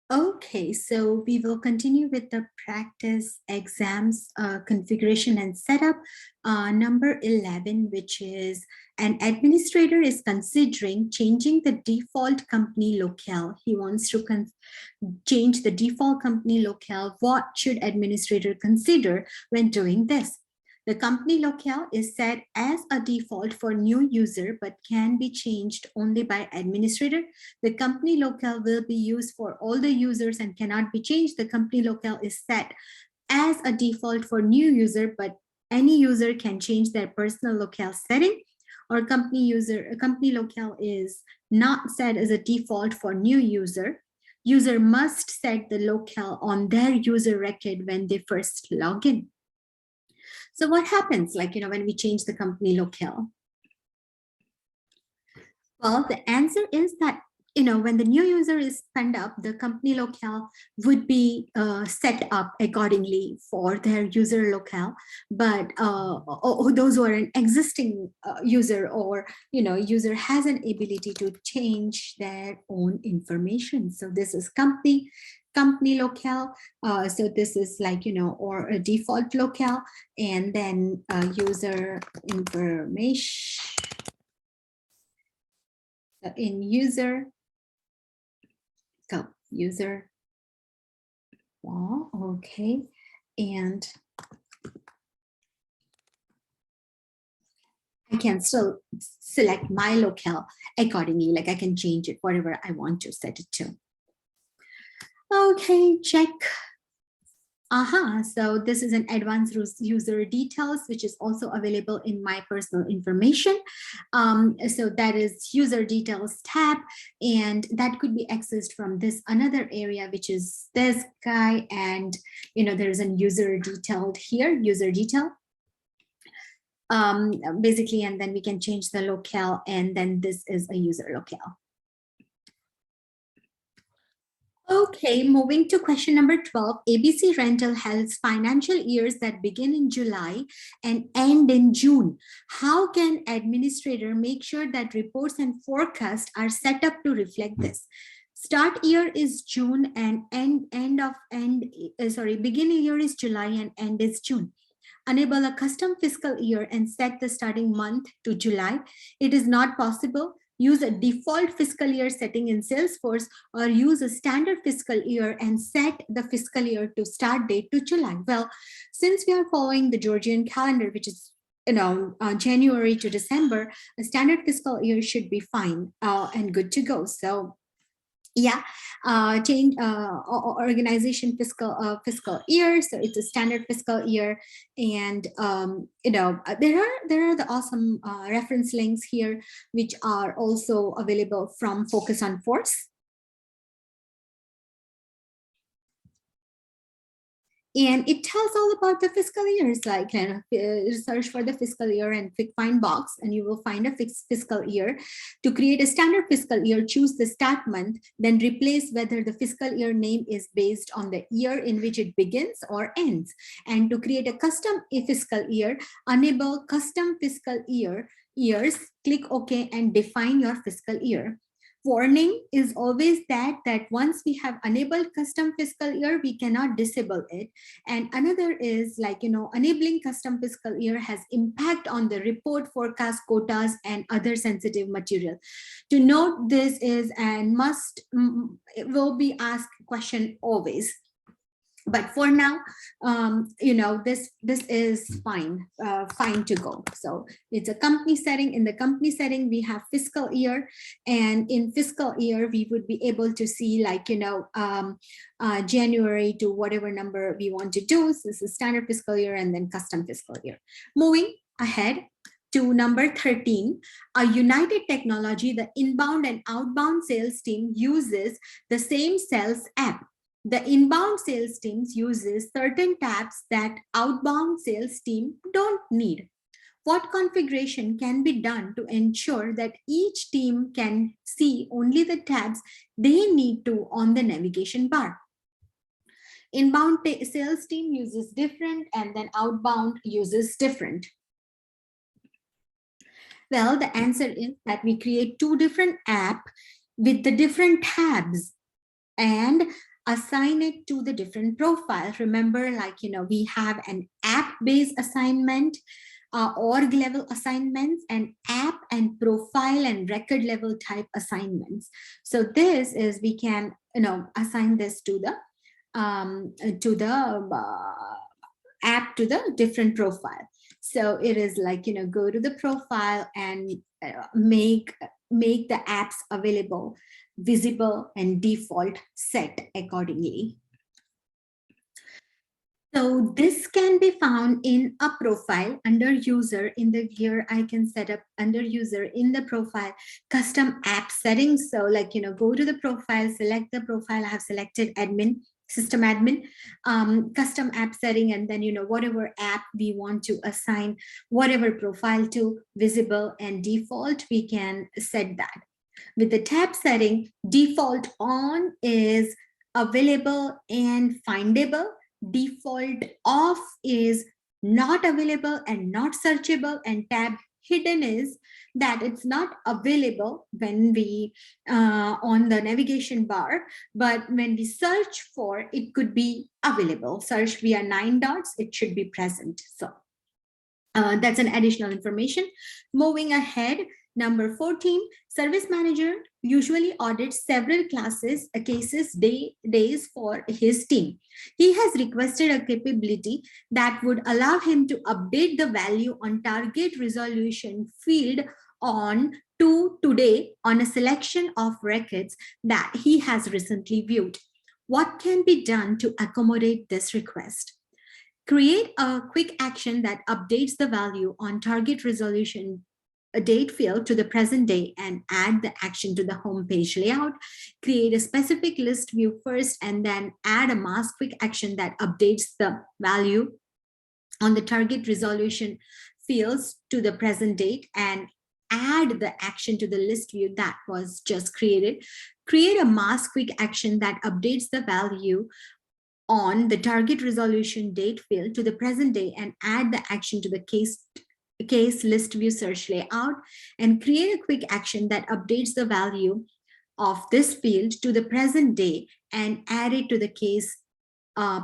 Okay, so we will continue with the practice exams configuration and setup. Number 11, which is an administrator is considering changing the default company locale. He wants to change the default company locale. What should administrator consider when doing this? The company locale is set as a default for new user, but can be changed only by administrator. The company locale will be used for all the users and cannot be changed. The company locale is set as a default for new user, but any user can change their personal locale setting. Or company locale is not set as a default for new user. User must set the locale on their user record when they first log in. So what happens, when we change the company locale? Well, the answer is that, when the new user is signed up, the company locale would be set up accordingly for their user locale. But those who are an existing user or, user has an ability to change their own information. So this is company locale. So this is or a default locale, and then user information. In user, user, okay, and I can still select my locale accordingly, I can change it whatever I want to set it to. Okay, check. So this is an advanced user details, which is also available in my personal information. So that is user details tab, and that could be accessed from this another area, which is this guy. And, there's a user detailed here, user detail. Basically, and then we can change the locale, and then this is a user locale. Okay, moving to question number 12. ABC Rental has financial years that begin in July and end in June. How can administrator make sure that reports and forecasts are set up to reflect this? Start year is June and beginning year is July and end is June. Enable a custom fiscal year and set the starting month to July. It is not possible. Use a default fiscal year setting in Salesforce, or use a standard fiscal year and set the fiscal year to start date to July. Well, since we are following the Georgian calendar, which is January to December, a standard fiscal year should be fine and good to go. So yeah, change organization fiscal year, so it's a standard fiscal year. And there are the awesome reference links here, which are also available from Focus on Force. And it tells all about the fiscal years, search for the fiscal year and quick find box, and you will find a fiscal year. To create a standard fiscal year, choose the start month, then replace whether the fiscal year name is based on the year in which it begins or ends. And to create a custom fiscal year, enable custom fiscal years, click OK, and define your fiscal year. Warning is always that once we have enabled custom fiscal year, we cannot disable it. And another is enabling custom fiscal year has impact on the report, forecast, quotas, and other sensitive material. To note this is and it will be asked question always. But for now, this is fine to go. So it's a company setting. In the company setting, we have fiscal year, and in fiscal year, we would be able to see January to whatever number we want to do. So this is standard fiscal year and then custom fiscal year. Moving ahead to number 13, a united technology, the inbound and outbound sales team uses the same sales app. The inbound sales teams uses certain tabs that outbound sales team don't need. What configuration can be done to ensure that each team can see only the tabs they need to on the navigation bar? Inbound sales team uses different, and then outbound uses different. Well, the answer is that we create two different apps with the different tabs, and assign it to the different profile. Remember, like, we have an app-based assignment, org level assignments, and app and profile and record level type assignments. So this is, we can, assign this to the app, to the different profile. So it is like, go to the profile and make the apps available, visible, and default set accordingly. So this can be found in a profile under user. In the gear, I can set up under user in the profile custom app settings. So like, go to the profile, select the profile. I have selected admin, system admin, custom app setting, and then, whatever app we want to assign, whatever profile to, visible and default, we can set that. With the tab setting, default on is available and findable. Default off is not available and not searchable, and tab hidden is that it's not available when we on the navigation bar, but when we search for it could be available. Search via 9 dots, it should be present. So that's an additional information. Moving ahead, number 14, service manager usually audits several cases days for his team. He has requested a capability that would allow him to update the value on target resolution field on to today on a selection of records that he has recently viewed. What can be done to accommodate this request? Create a quick action that updates the value on target resolution date field to the present day and add the action to the home page layout. Create a specific list view first and then add a mask quick action that updates the value on the target resolution fields to the present date and add the action to the list view that was just created. Create a mask quick action that updates the value on the target resolution date field to the present day and add the action to the case list view search layout, and create a quick action that updates the value of this field to the present day and add it to the case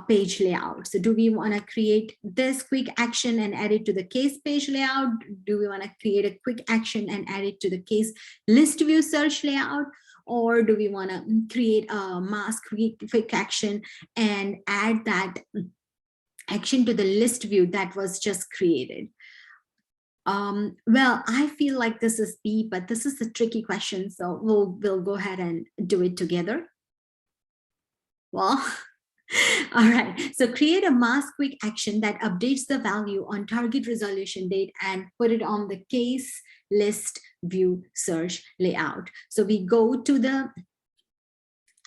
page layout. So do we want to create this quick action and add it to the case page layout? Do we want to create a quick action and add it to the case list view search layout? Or do we want to create a mask quick action and add that action to the list view that was just created? Well, I feel like this is B, but this is a tricky question. So we'll go ahead and do it together. Well, all right. So create a mask quick action that updates the value on target resolution date and put it on the case list view search layout. So we go to the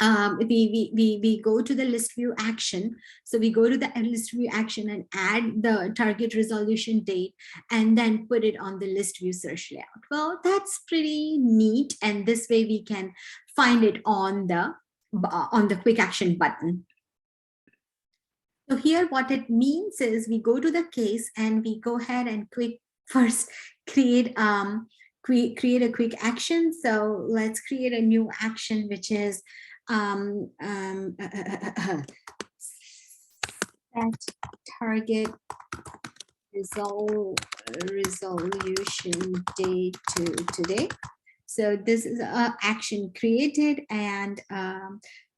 we go to the list view action. So we go to the list view action and add the target resolution date and then put it on the list view search layout. Well, that's pretty neat. And this way we can find it on the quick action button. So here what it means is we go to the case and we go ahead and first create a quick action. So let's create a new action, which is set target resolution date to today. So this is an action created, and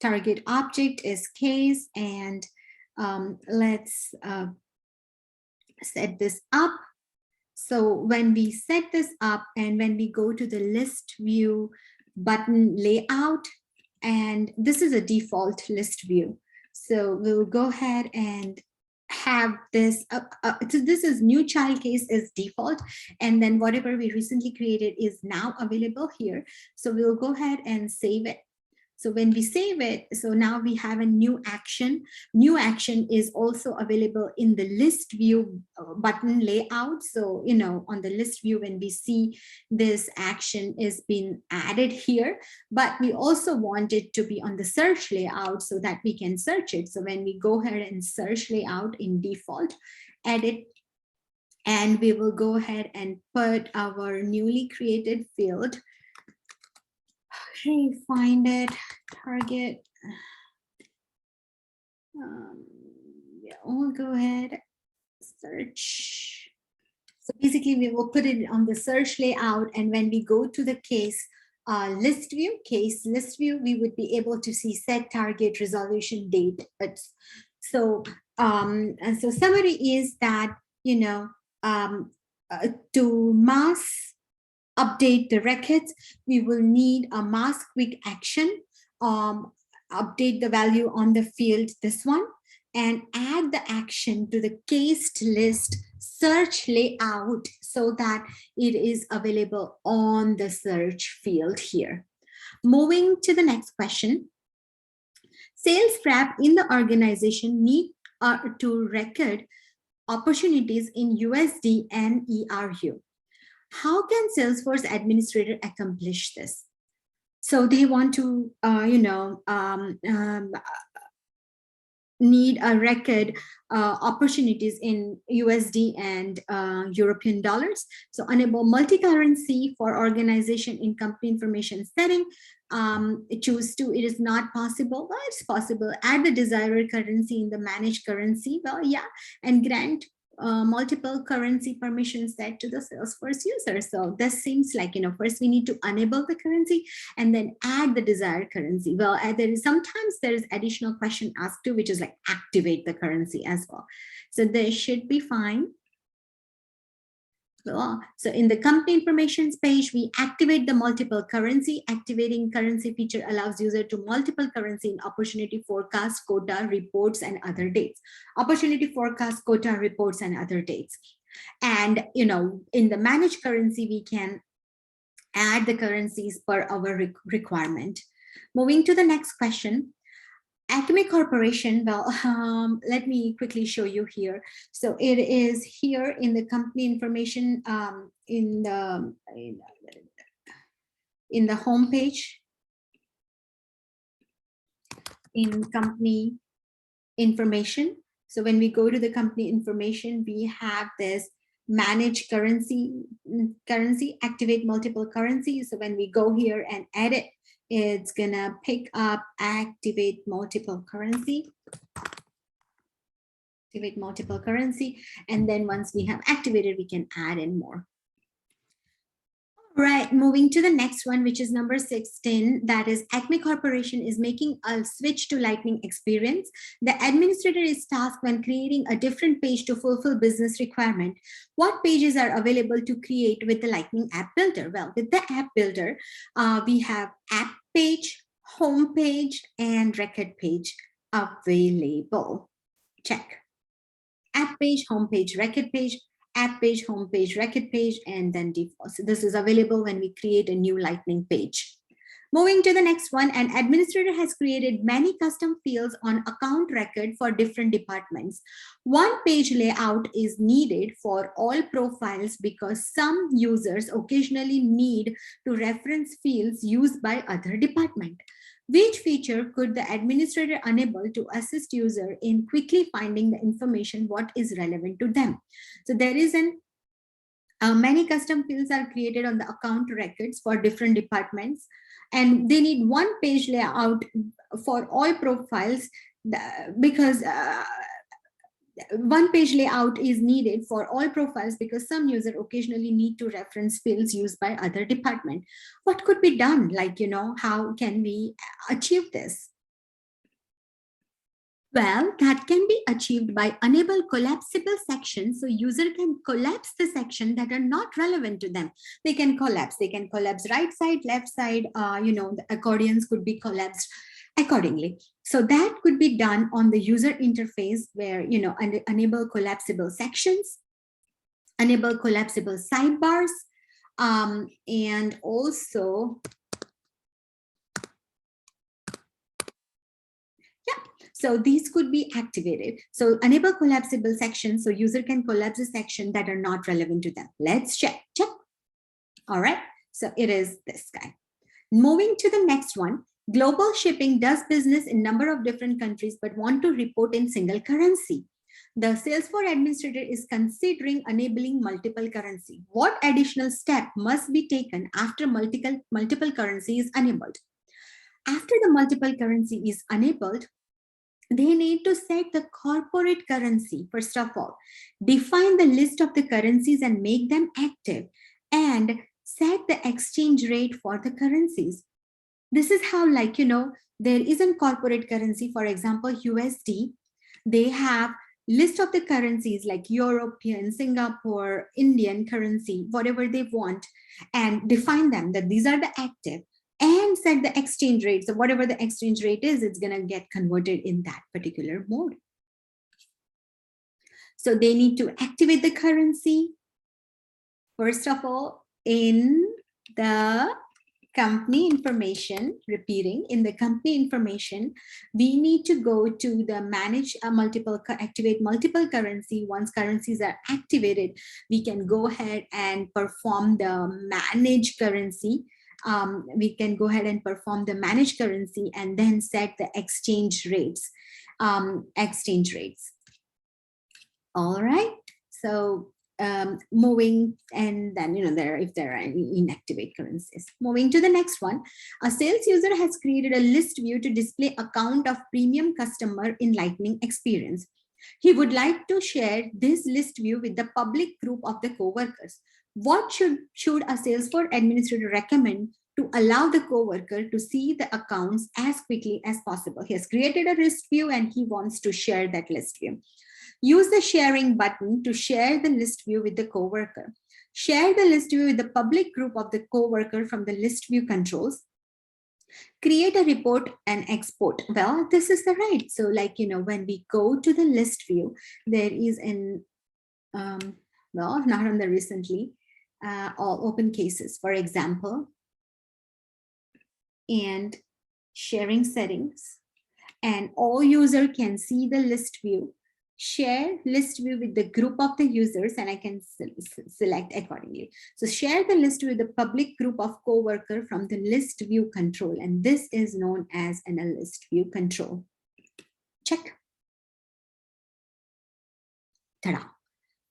target object is case, and let's set this up. So when we set this up and when we go to the list view button layout, and this is a default list view. So we'll go ahead and have this. So this is new child case is default, and then whatever we recently created is now available here. So we'll go ahead and save it. So when we save it, so now we have a new action. New action is also available in the list view button layout. So, on the list view, when we see this action is being added here, but we also want it to be on the search layout so that we can search it. So when we go ahead and search layout in default, edit, and we will go ahead and put our newly created field. Okay, find it, target We'll go ahead, search. So basically we will put it on the search layout, and when we go to the case list view, we would be able to see set target resolution date. So and so summary is that, to mass update the records, we will need a mass quick action, update the value on the field, this one, and add the action to the cased list search layout so that it is available on the search field here. Moving to the next question. Sales rep in the organization need to record opportunities in USD and ERU. How can Salesforce Administrator accomplish this? So they want to, need a record opportunities in USD and European dollars. So enable multi-currency for organization in company information setting. Choose to, it is not possible. Well, it's possible. Add the desired currency in the managed currency. Well, yeah, and grant multiple currency permissions set to the Salesforce user. So this seems like, first we need to enable the currency and then add the desired currency. Well, sometimes there is additional question asked too, which is like activate the currency as well. So this should be fine. So in the company information page, we activate the multiple currency. Activating currency feature allows user to multiple currency in opportunity forecast, quota, reports, and other dates. Opportunity forecast, quota, reports, and other dates. And, in the managed currency, we can add the currencies per our requirement. Moving to the next question. Acme Corporation, well, let me quickly show you here. So it is here in the company information, in the home page, in company information. So when we go to the company information, we have this manage currency, activate multiple currencies. So when we go here and edit, it's gonna pick up activate multiple currency. Activate multiple currency. And then once we have activated, we can add in more. All right, moving to the next one, which is number 16, that is Acme Corporation is making a switch to Lightning experience. The administrator is tasked when creating a different page to fulfill business requirement. What pages are available to create with the Lightning App Builder? Well, with the App Builder, we have app page, home page, and record page available. Check. App page, home page, record page, app page, home page, record page, and then default. So this is available when we create a new Lightning page. Moving to the next one, an administrator has created many custom fields on account record for different departments. One page layout is needed for all profiles because some users occasionally need to reference fields used by other departments. Which feature could the administrator enable to assist user in quickly finding the information what is relevant to them? So there is many custom fields are created on the account records for different departments, and they need one page layout for all profiles because one page layout is needed for all profiles because some user occasionally need to reference fields used by other department. What could be done? Like, how can we achieve this? Well, that can be achieved by enable collapsible sections. So user can collapse the section that are not relevant to them. They can collapse right side, left side, the accordions could be collapsed accordingly. So that could be done on the user interface where, enable collapsible sections, enable collapsible sidebars, and also, so these could be activated. So enable collapsible sections so user can collapse a section that are not relevant to them. Let's check. All right, so it is this guy. Moving to the next one. Global shipping does business in number of different countries but want to report in single currency. The Salesforce administrator is considering enabling multiple currency. What additional step must be taken after multiple currency is enabled? After the multiple currency is enabled, they need to set the corporate currency, first of all, define the list of the currencies and make them active, and set the exchange rate for the currencies. This is how, like, there isn't corporate currency, for example, USD. They have list of the currencies like European, Singapore, Indian currency, whatever they want, and define them that these are the active, and set the exchange rate. So whatever the exchange rate is, it's going to get converted in that particular mode. So they need to activate the currency, first of all, in the company information, repeating, in the company information, we need to go to the manage activate multiple currency. Once currencies are activated, we can go ahead and perform the manage currency. We can go ahead and perform the manage currency and then set the exchange rates. All right. So moving, and then if there are any inactivate currencies. Moving to the next one, a sales user has created a list view to display account of premium customer in Lightning experience. He would like to share this list view with the public group of the coworkers. What should a Salesforce administrator recommend to allow the coworker to see the accounts as quickly as possible? He has created a list view and he wants to share that list view. Use the sharing button to share the list view with the coworker. Share the list view with the public group of the coworker from the list view controls. Create a report and export. Well, this is the right. So like, when we go to the list view, there is an, well, not on the recently, all open cases, for example, and sharing settings, and all user can see the list view. Share list view with the group of the users, and I can select accordingly. So share the list with the public group of coworker from the list view control, and this is known as a list view control. Check. Ta-da.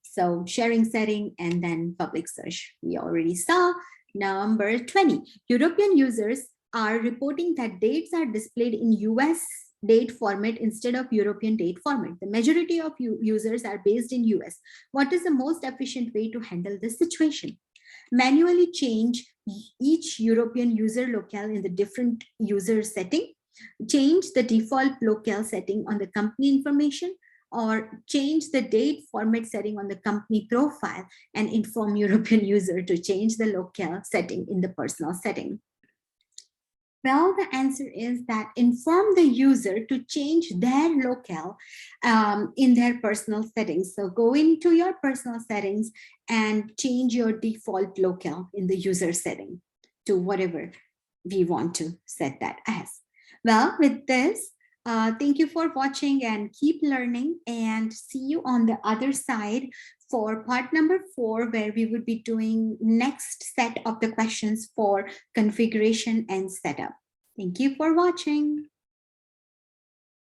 So sharing setting and then public search. We already saw. Number 20, European users are reporting that dates are displayed in US date format instead of European date format. The majority of users are based in US. What is the most efficient way to handle this situation? Manually change each European user locale in the different user setting. Change the default locale setting on the company information, or change the date format setting on the company profile and inform European user to change the locale setting in the personal setting. Well, the answer is that inform the user to change their locale in their personal settings. So go into your personal settings and change your default locale in the user setting to whatever we want to set that as. Well, with this, thank you for watching and keep learning, and see you on the other side for part number 4, where we would be doing next set of the questions for configuration and setup. Thank you for watching.